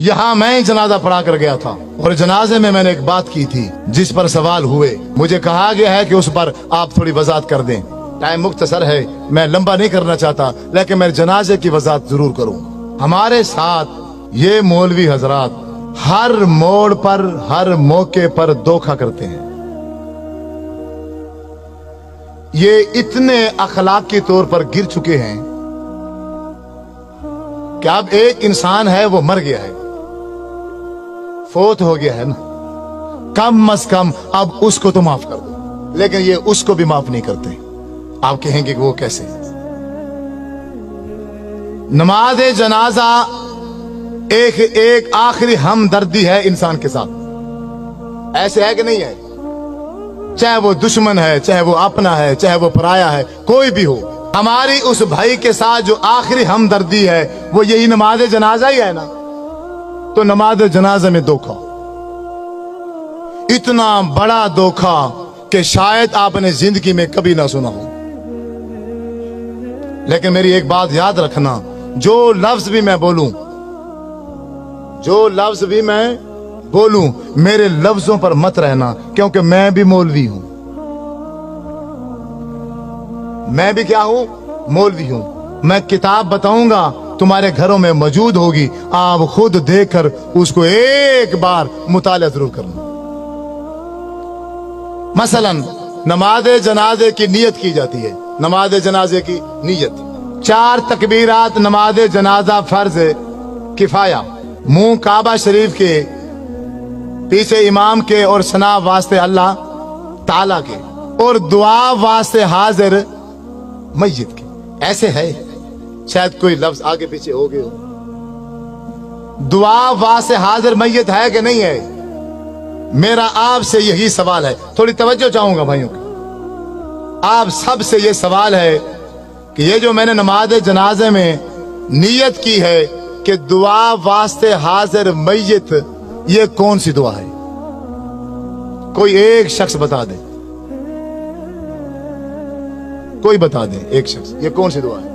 यहाँ मैं जनाजा पढ़ा कर गया था और जनाजे में मैंने एक बात की थी जिस पर सवाल हुए। मुझे कहा गया है कि उस पर आप थोड़ी वजाहत कर दें। टाइम मुख्तसर है, मैं लंबा नहीं करना चाहता, लेकिन मैं जनाजे की वजाहत जरूर करूं। हमारे साथ ये मौलवी हजरात हर मोड़ पर, हर मौके पर धोखा करते हैं। ये इतने अखलाकी तौर पर गिर चुके हैं कि अब एक इंसान है वो मर गया है, फोत हो गया है ना, कम अज कम अब उसको तो माफ कर दो, लेकिन ये उसको भी माफ नहीं करते। आप कहेंगे कि वो कैसे? नमाज जनाजा एक आखिरी हमदर्दी है इंसान के साथ, ऐसे है कि नहीं है? चाहे वो दुश्मन है, चाहे वो अपना है, चाहे वो पराया है, कोई भी हो, हमारी उस भाई के साथ जो आखिरी हमदर्दी है वो यही नमाज जनाजा ही है ना। तो नमाज जनाजा में धोखा, इतना बड़ा धोखा कि शायद आपने जिंदगी में कभी ना सुना हो। लेकिन मेरी एक बात याद रखना, जो लफ्ज भी मैं बोलूं, जो लफ्ज भी मैं बोलूं, मेरे लफ्जों पर मत रहना, क्योंकि मैं भी मौलवी हूं। मैं भी क्या हूं? मौलवी हूं। मैं किताब बताऊंगा, तुम्हारे घरों में मौजूद होगी, आप खुद देखकर उसको एक बार मुताला जरूर करना। मसलन नमाज जनाजे की नियत की जाती है, नमाज जनाजे की नियत 4 तकबीरात नमाज जनाजा फर्ज किफाया, मुंह काबा शरीफ के, पीछे इमाम के और सना वास्ते अल्लाह ताला के, और दुआ वास्ते हाजिर मस्जिद के। ऐसे है, शायद कोई लफ्ज आगे पीछे हो गए हो। दुआ वास्ते हाजिर मस्जिद है कि नहीं है? मेरा आपसे यही सवाल है, थोड़ी तवज्जो चाहूंगा भाइयों की। आप सब से ये सवाल है कि ये जो मैंने नमाज जनाजे में नियत की है कि दुआ वास्ते हाजिर मस्जिद, ये कौन सी दुआ है? कोई एक शख्स बता दे, कोई बता दे एक शख्स, ये कौन सी दुआ है?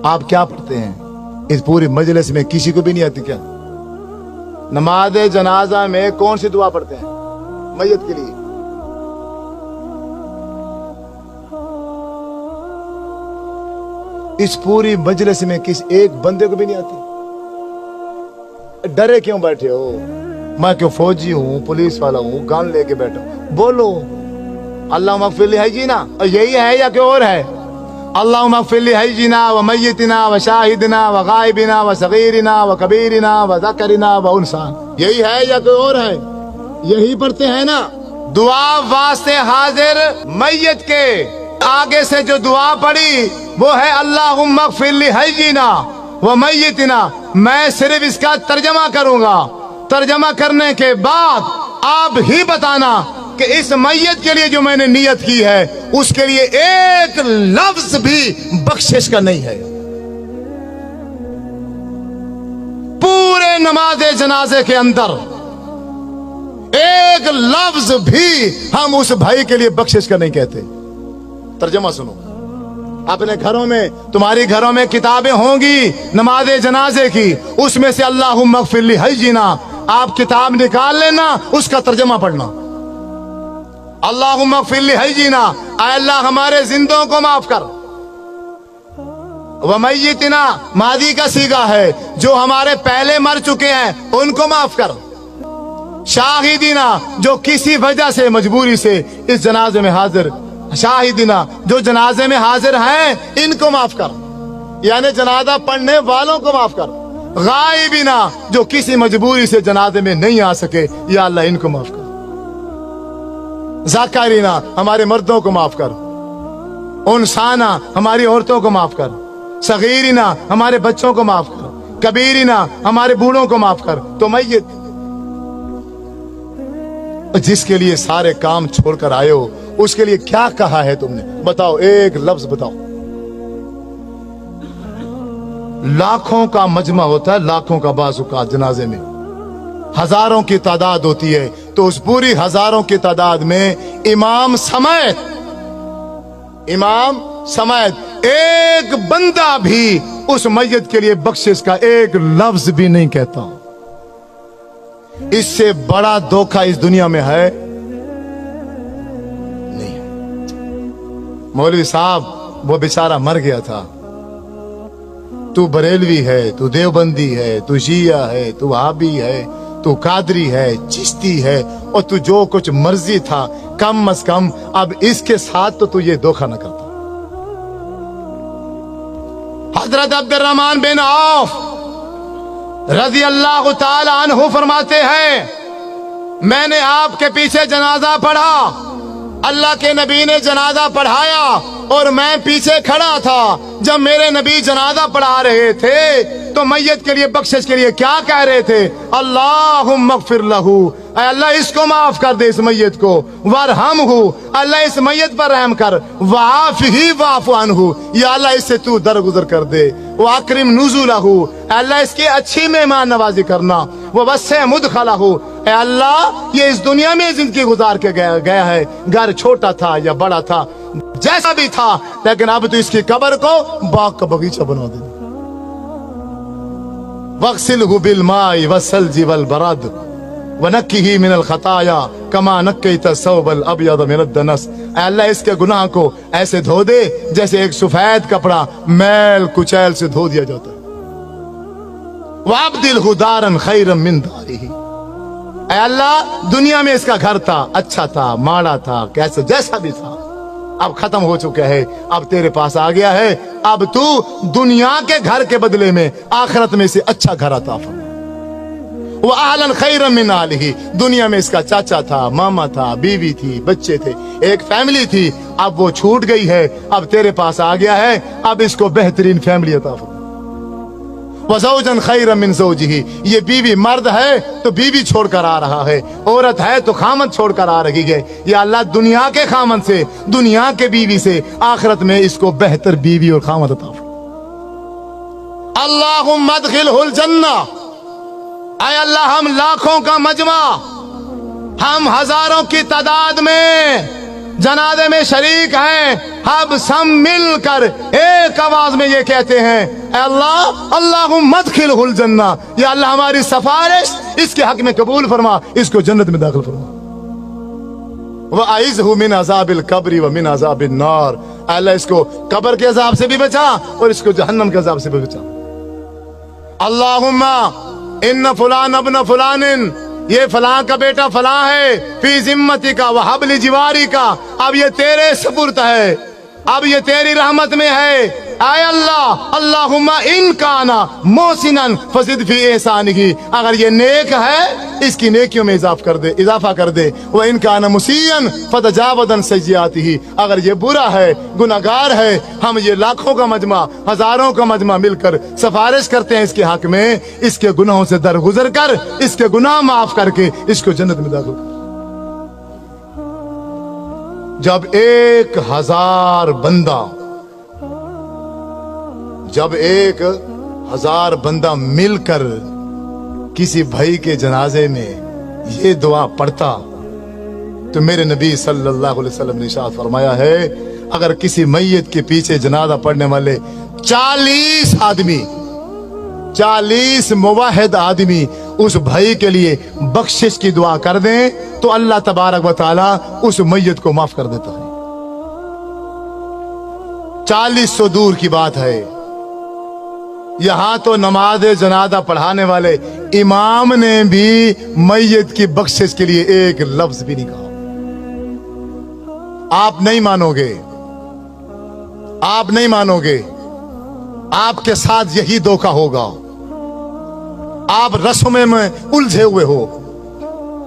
आप क्या पढ़ते हैं? इस पूरी मजलिस में किसी को भी नहीं आती क्या? नमाज जनाजा में कौन सी दुआ पढ़ते हैं मय्यत के लिए? इस पूरी मजलिस में किस एक बंदे को भी नहीं आती? डरे क्यों बैठे हो? मैं क्यों फौजी हूं, पुलिस वाला हूं, गन लेके बैठा हूं? बोलो अल्लाह मगफिर है जी ना, यही है या कोई और है? अल्लाह मगफिर है जी ना, व मय्यतिना व शाहिदना व गायबिना व सगीरना व कबीरना व ज़करना व उनसा, यही है या कोई और है? यही पढ़ते हैं ना। दुआ वास्ते हाजिर मय्यत के आगे से जो दुआ पड़ी वो है अल्लाहुम्मा मगफिर लिहय्यिना व मय्यितना। मैं सिर्फ इसका तर्जमा करूंगा, तर्जमा करने के बाद आप ही बताना कि इस मय्यत के लिए जो मैंने नियत की है उसके लिए एक लफ्ज भी बख्शिश का नहीं है। पूरे नमाज जनाजे के अंदर एक लफ्ज भी हम उस भाई के लिए बख्शिश का नहीं कहते। तर्जमा सुनो, अपने घरों में, तुम्हारी घरों में किताबें होंगी नमाज जनाजे की, उसमें से अल्लाहुम्मा मगफिर लिहय्यिना आप किताब निकाल लेना, उसका तर्जमा पढ़ना। अल्लाहुम्मा मगफिर लिहय्यिना, ऐ अल्लाह हमारे जिंदों को माफ कर। व मय्यितना मादी का सीगा है, जो हमारे पहले मर चुके हैं उनको माफ कर। शाहिदीना जो किसी वजह से मजबूरी से इस जनाजे में हाजिर, शाहिदीना जो जनाजे में हाजिर हैं इनको माफ कर, यानी जनाजा पढ़ने वालों को माफ कर। गायबीना जो किसी मजबूरी से जनाजे में नहीं आ सके, या अल्लाह इनको माफ कर। ज़ाकरीना हमारे मर्दों को माफ कर। उनसाना हमारी औरतों को माफ कर। सगीरीना हमारे बच्चों को माफ कर। कबीरीना हमारे बूढ़ों को माफ कर। तो मय्यत जिसके लिए सारे काम छोड़कर आए हो उसके लिए क्या कहा है तुमने? बताओ, एक लफ्ज बताओ। लाखों का मजमा होता है, लाखों का बाज़ जनाजे में हजारों की तादाद होती है, तो उस पूरी हजारों की तादाद में इमाम समेत एक बंदा भी उस मैयत के लिए बख्शिश का एक लफ्ज भी नहीं कहता। इससे बड़ा धोखा इस दुनिया में है नहीं है। मौलवी साहब वो बेचारा मर गया था, तू बरेलवी है, तू देवबंदी है, तू शिया है, तू वहाबी है, तू कादरी है, चिश्ती है, और तू जो कुछ मर्जी था, कम अज कम अब इसके साथ तो तू ये धोखा न करता। हजरत अब्दुर्रहमान बिन औफ रजी अल्लाह ताला अन्हु फरमाते हैं, मैंने आपके पीछे जनाजा पढ़ा, अल्लाह के नबी ने जनाजा पढ़ाया और मैं पीछे खड़ा था। जब मेरे नबी जनाजा पढ़ा रहे थे तो मैयत के लिए बख्शिश के लिए क्या कह रहे थे? अल्लाहुम्मा अग़फ़िर लहू, अल्लाह इसको माफ कर दे, इस मैयत को, वरहमहू, अल्लाह इस मैयत पर रहम कर, वाफ़िही वाफ़ु अन्हु, या अल्लाह इससे तू दरगुजर कर दे, वाकरिम नुज़ुलहू, अल्लाह इसकी अच्छी मेहमान नवाजी करना, ववस्सिअ मुदखलहू, अल्लाह ये इस दुनिया में जिंदगी गुजार के गया है, घर छोटा था या बड़ा था, जैसा भी था, लेकिन अब तो इसकी कब्र को बाग का बगीचा बना दे। वग़सिलहु बिलमाई वस्सल्जी वलबरद वनक्किही मिनल खताया कमा नक्कैता सौबल अबयद मिनद दनस, अल्लाह इसके गुनाह को ऐसे धो दे जैसे एक सफेद कपड़ा मैल कुचैल से धो दिया जाता है। वअब्दिलहु दारन खैरन मिन दारिही, अल्लाह दुनिया में इसका घर था, अच्छा था, माड़ा था, कैसे जैसा भी था, अब खत्म हो चुका है, अब तेरे पास आ गया है, अब तू दुनिया के घर के बदले में आखिरत में से अच्छा घर अता फरमा। वो आहलन खैरन मिन आलिही, दुनिया में इसका चाचा था, मामा था, बीवी थी, बच्चे थे, एक फैमिली थी, अब वो छूट गई है, अब तेरे पास आ गया है, अब इसको बेहतरीन फैमिली अता फरमा। वज़ौजन खैरन मिन ज़ौजिही, ये बीवी मर्द है तो बीवी छोड़कर आ रहा है, औरत है तो खामद छोड़कर आ रही है, या अल्लाह दुनिया के खामद से, दुनिया के बीवी से आखिरत में इसको बेहतर बीवी और खामद अता फरमा। अल्लाहुम्मा अदखिलहुल जन्ना, ऐ अल्लाह हम लाखों का मजमा, हम हजारों की तादाद में जनाजे में शरीक हैं, हम सब मिलकर एक आवाज में ये कहते हैं, अल्लाह अल्लाहुम्मा अदखिलहुल जन्ना, या अल्लाह हमारी सिफारिश इसके हक में कबूल फरमा, इसको जन्नत में दाखिल फरमा। व अइज़हु मिन अज़ाबिल कब्रि व मिन अज़ाबिन नार, अल्लाह इसको कब्र के अजाब से भी बचा और इसको जहन्नम के अजाब से भी बचा। अल्लाहुम्मा इन्न फुलान अब्न फुलानिन, ये फलां का बेटा फलां है, फी जिम्मती का वहबली जिवारी का, अब ये तेरे सुपुर्द है, अब ये तेरी रहमत में है। आय अल्लाह अल्लाहुम्मा इन काना मोहसिनन फज़िद फी एहसानिही, अगर ये नेक है इसकी नेकियों में इजाफा कर दे, व इन काना मुसीअन फतजावज़न सय्यिआतिही, अगर ये बुरा है, गुनाहगार है, हम ये लाखों का मजमा, हजारों का मजमा मिलकर सिफारिश करते हैं इसके हक में, इसके गुनाहों से दरगुजर कर, इसके गुनाह माफ करके इसको जन्नत में दाखिल कर। जब 1000 बंदा, जब 1000 बंदा मिलकर किसी भाई के जनाजे में ये दुआ पढ़ता, तो मेरे नबी सल्लल्लाहु अलैहि वसल्लम ने इरशाद फरमाया है, अगर किसी मैयत के पीछे जनाजा पढ़ने वाले 40 आदमी, 40 मुवाहिद आदमी उस भाई के लिए बख्शिश की दुआ कर दें तो अल्लाह तबारक व तआला उस मैयत को माफ कर देता है। 40 सौ दूर की बात है, यहां तो नमाज जनाजा पढ़ाने वाले इमाम ने भी मैयत की बख्शिश के लिए एक लफ्ज भी नहीं कहा। आप नहीं मानोगे, आप नहीं मानोगे, आपके साथ यही धोखा होगा। आप रस्मों में उलझे हुए हो,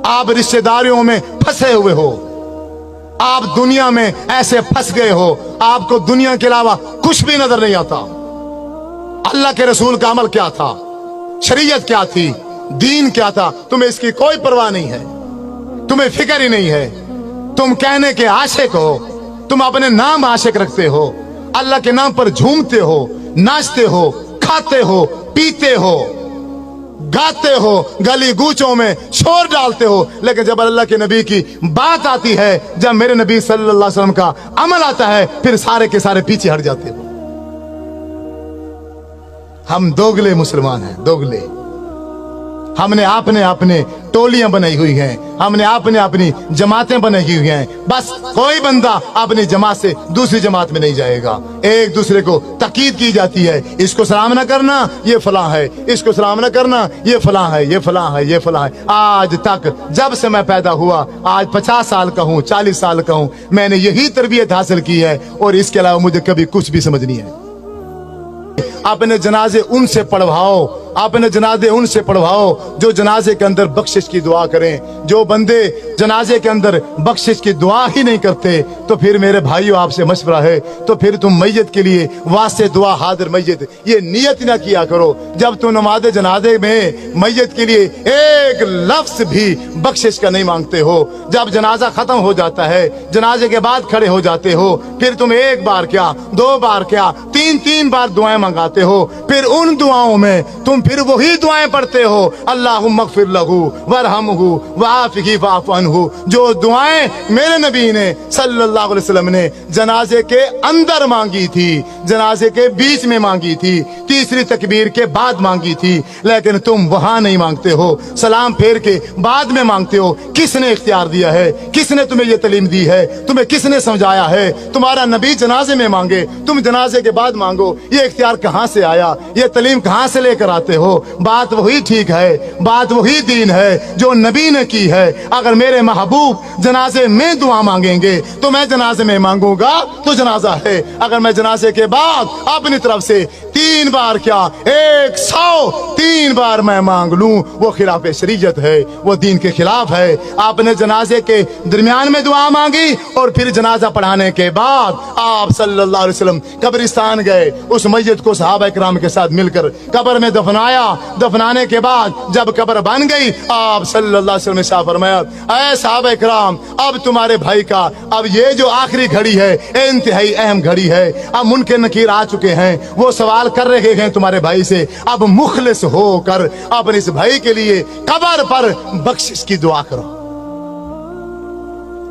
आप रिश्तेदारियों में फंसे हुए हो, आप दुनिया में ऐसे फंस गए हो, आपको दुनिया के अलावा कुछ भी नजर नहीं आता। अल्लाह के रसूल का अमल क्या था, शरीयत क्या थी, दीन क्या था, तुम्हें इसकी कोई परवाह नहीं है, तुम्हें फिक्र ही नहीं है। तुम कहने के आशिक हो, तुम अपने नाम आशिक रखते हो, अल्लाह के नाम पर झूमते हो, नाचते हो, खाते हो, पीते हो, गाते हो, गली गूचों में शोर डालते हो, लेकिन जब अल्लाह के नबी की बात आती है, जब मेरे नबी सल्लल्लाहु अलैहि वसल्लम का अमल आता है, फिर सारे के सारे पीछे हट जाते हो। हम दोगले मुसलमान हैं, दोगले। हमने आपने अपने टोलियां बनाई हुई हैं, हमने आपने अपनी जमातें बनाई हुई हैं। बस कोई बंदा अपनी जमात से दूसरी जमात में नहीं जाएगा। एक दूसरे को ताकीद की जाती है, इसको सलाम न करना ये फलां है, इसको सलाम न करना ये फलां है, ये फलां है, ये फलां है। आज तक जब से मैं पैदा हुआ, आज 50 साल का हूँ, 40 साल का हूँ, मैंने यही तरबियत हासिल की है और इसके अलावा मुझे कभी कुछ भी समझ नहीं है। अपने जनाजे उनसे पढ़वाओ, अपने जनाजे उनसे पढ़वाओ जो जनाजे के अंदर बख्शिश की दुआ करें। जो बंदे जनाजे के अंदर बख्शिश की दुआ ही नहीं करते, तो फिर मेरे भाइयों आपसे मशवरा है, तो फिर तुम मैयत के लिए वास्ते दुआ हाजिर मैयत ये नियत ना किया करो। जब तुम नमाज जनाजे में मैयत के लिए एक लफ्ज भी बख्शिश का नहीं मांगते हो, जब जनाजा खत्म हो जाता है, जनाजे के बाद खड़े हो जाते हो, फिर तुम एक बार क्या, 2 बार क्या, 3 बार दुआएं मंगाते हो। फिर उन दुआओं में तुम फिर वही दुआएं पढ़ते हो, अल्लाहुम्मा अग़फ़िर लहू वरहमहू वआफ़िही वअफ़ु अन्हु। जो दुआएं मेरे नबी ने सल्लल्लाहु अलैहि वसल्लम ने जनाजे के अंदर मांगी थी, जनाजे के बीच में मांगी थी, तीसरी तकबीर के बाद मांगी थी, लेकिन तुम वहां नहीं मांगते हो, सलाम फेर के बाद में मांगते हो। किसने इख्तियार दिया है? किसने तुम्हें ये तालीम दी है? तुम्हें किसने समझाया है? तुम्हारा नबी जनाजे में मांगे, तुम जनाजे के बाद मांगो, ये इख्तियार कहां से आया? ये तालीम कहां से लेकर आते हो? बात वही ठीक है, बात वही दीन है जो नबी ने की है। अगर मेरे महबूब जनाजे में दुआ मांगेंगे तो मैं जनाजे में मांगूंगा तो जनाजा है। अगर मैं जनाजे के बाद अपनी तरफ से 3 बार क्या 103 बार मैं मांग लूं, वो खिलाफ शरीयत है, वो दीन के खिलाफ है। आपने जनाजे के दरमियान में दुआ मांगी और फिर जनाजा पढ़ाने के बाद आप सल्लल्लाहु अलैहि वसल्लम कब्रिस्तान गए, उस मस्जिद को सहाबा इकराम के साथ मिलकर कब्र में दफनाया। दफनाने के बाद जब कब्र बन गई, आप सल्लल्लाहु अलैहि वसल्लम ने शाह फरमाया, ऐ सहाबा इकराम, अब तुम्हारे भाई का अब ये जो आखिरी घड़ी है, इंतहाई अहम घड़ी है, अब मुनकर नकीर आ चुके हैं, वो सवाल कर रहे हैं तुम्हारे भाई से, अब मुखलिस होकर अपने इस भाई के लिए कब्र पर बख्शिश की दुआ करो।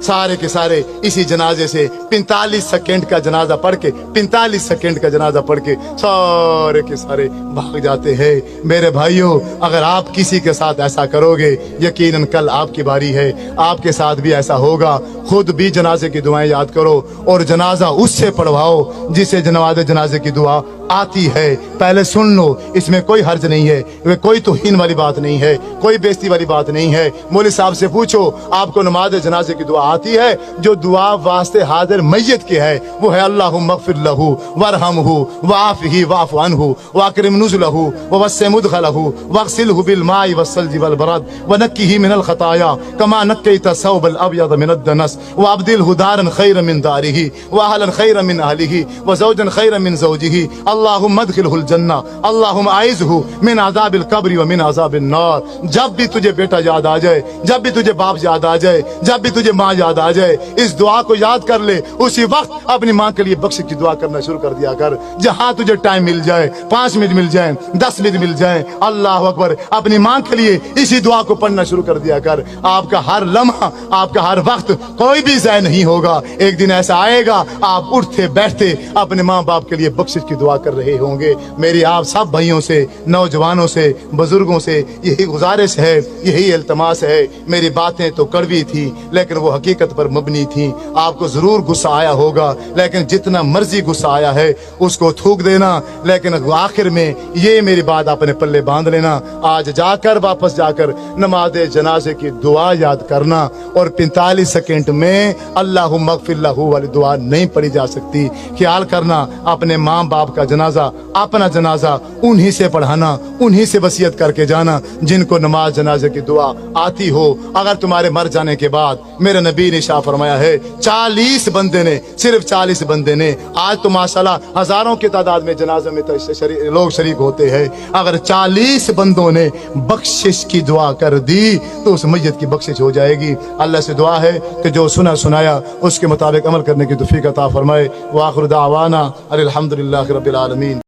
सारे के सारे इसी जनाजे से 45 सेकंड का जनाजा पढ़ के 45 सेकंड का जनाजा पढ़ के सारे के सारे भाग जाते हैं। मेरे भाइयों, अगर आप किसी के साथ ऐसा करोगे, यकीनन कल आपकी बारी है, आपके साथ भी ऐसा होगा। खुद भी जनाजे की दुआएं याद करो और जनाजा उससे पढ़वाओ जिसे जनाजे की दुआ आती है। पहले सुन लो, इसमें कोई हर्ज नहीं है, वे कोई तौहीन वाली बात नहीं है, कोई बेइज्जती वाली बात नहीं है। मौलवी साहब से पूछो, आपको नमाज जनाजे की दुआ आती है? जो दुआ वास्ते हाजिर मैयत की है वो है अल्लाहुम्मा अग़फ़िर लहू वरहमहू वआफ़िही वअफ़ु अन्हु वअकरिम नुज़ुलहू ववस्सिअ मुदख़लहू वग़सिलहू बिलमाइ वस्सल्जि वलबरद वनक्किही मिनल ख़ताया कमा नक्कैता सौबल अब्यद मिनद दनस वअब्दिलहू दारन ख़ैरन मिन दारिही वअहलन ख़ैरन मिन अहलिही वज़ौजन ख़ैरन मिन ज़ौजिही अल्लाहुम्मा अदख़िलहुल जन्नह अल्लाहुम्मा अइज़हू मिन अज़ाबिल क़ब्र व मिन अज़ाबिन नार। जब भी तुझे बेटा याद आ जाए, जब भी तुझे बाप याद आ जाए, जब भी तुझे माँ याद आ जाए, इस दुआ को याद कर ले। उसी वक्त अपनी माँ के लिए बख्शिश की दुआ करना शुरू कर दिया कर। जहां तुझे टाइम मिल जाए, 5 मिनट मिल जाए, 10 मिनट मिल जाए, अल्लाह अकबर, अपनी माँ के लिए इसी दुआ को पढ़ना शुरू कर दिया कर। आपका हर लम्हा, आपका हर वक्त कोई भी ज़ाय नहीं होगा। एक दिन ऐसा आएगा, आप उठते बैठते अपने माँ बाप के लिए बख्शिश की दुआ कर रहे होंगे। मेरी आप सब भाइयों से, नौजवानों से, बुजुर्गों से यही गुजारिश है, यही इल्तमास है। मेरी बातें तो कड़वी थी लेकिन वो हकीकत पर मबनी थी। आपको जरूर गुस्सा आया होगा, लेकिन जितना मर्जी गुस्सा आया है उसको थूक देना, लेकिन आखिर में ये मेरी बात अपने पल्ले बांध लेना। आज जाकर वापस जाकर नमाज जनाजे की दुआ याद करना और 45 सेकंड में अल्लाहुम्मा अग़फ़िर लहू वाली दुआ नहीं पढ़ी जा सकती। ख्याल करना, अपने माँ बाप का जनाजा, अपना जनाजा उन्हीं से पढ़ाना, उन्हीं से वसीयत करके जाना जिनको नमाज जनाजे की दुआ आती हो। अगर तुम्हारे मर जाने के बाद, मेरे नबी ने शाह फरमाया है, 40 बंदे ने, सिर्फ 40 बंदे ने, आज तो माशाल्लाह हजारों की तादाद में जनाजे में तो लोग शरीक होते हैं, अगर 40 बंदों ने बख्शिश की दुआ कर दी तो उस मैयत की बख्शिश हो जाएगी। अल्लाह से दुआ है कि जो सुना सुनाया उसके मुताबिक अमल करने की तौफीक अता फरमाए। व आखिर दावाना अनिल हम्दुलिल्लाहि रब्बिल आलमीन।